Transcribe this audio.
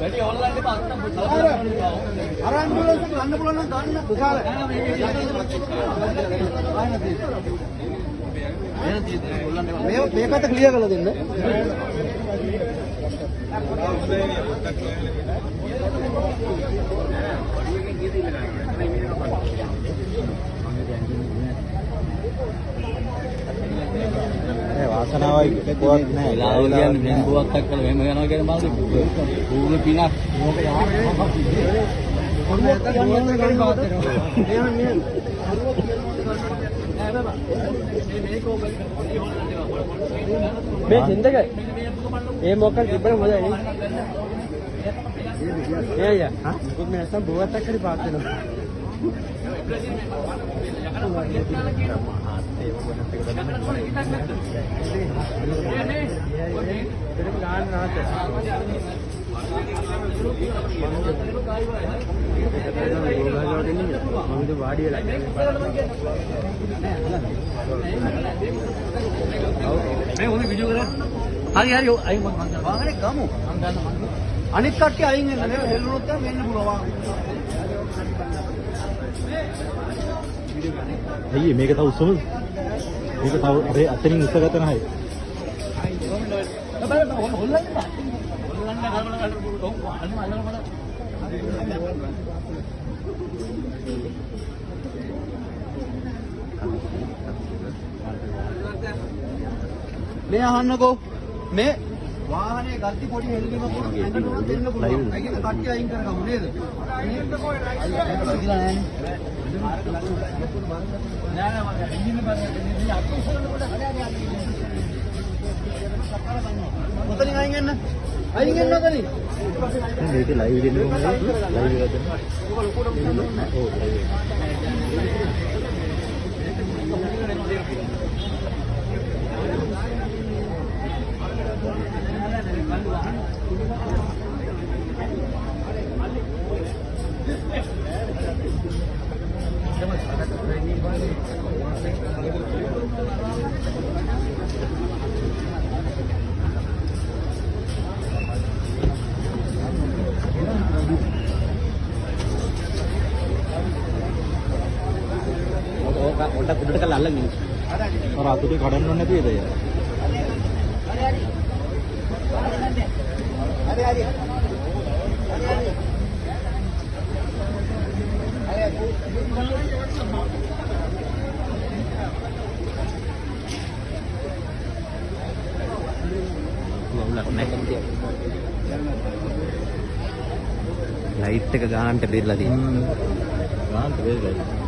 වැඩි ඕන්ලයින් එකේ අන්න අර ඇම්බුලන්ස් එක ගන්න පුළුවන් නම් ගන්න විශාල මේකට ක්ලියර් කරලා දෙන්න වාසනාවයි කොහොත් නැහැ. ලාව කියන්නේ මෙන් බුවක් අක්කල මෙහෙම යනවා කියන මාළු පුරුදු පිනක්. මේ හින්දකයි. ඒ මොකක්ද තිබ්බම හොඳයි නේ. එයා හා මොකද මේ නැත්තම් බුවක් අක්කලේ පාත් වෙනවා. හරි හරි අයින් වාහනේ ගමු අනිත් කට්ටිය අයින් වෙන්න නේ හෙල්ලුනොත් දැන් මෙන්න පුළුවන් අයියේ මේක තව උස්සමද? මේක තව අපේ අතනින් උස්සගත නැහැ. මේ අහන්නකෝ මේ වාහනේ ගත්ති පොඩි හෙල්ලීමක් වුණා ඇඟට දෙන්න පුළුවන්. ඒකේ කට්ටිය අයින් කරගමු නේද? මොතනින් අයින් වෙන්න. අයින් වෙන්න ඔතනින්. මේක ලයිව් දෙන්න ඕනේ. ලයිව් එක දෙන්න. ඔව් ලයිව් එක. පොඩ්ඩක් උඩට කරලා අල්ලගෙන ඉන්න. අර අතුටේ කඩන්න ඕනේ නැති වේද යා. හරි හරි. ලයිට් එක ගානට බෙදලා තියෙනවා. ගානට බෙදලා.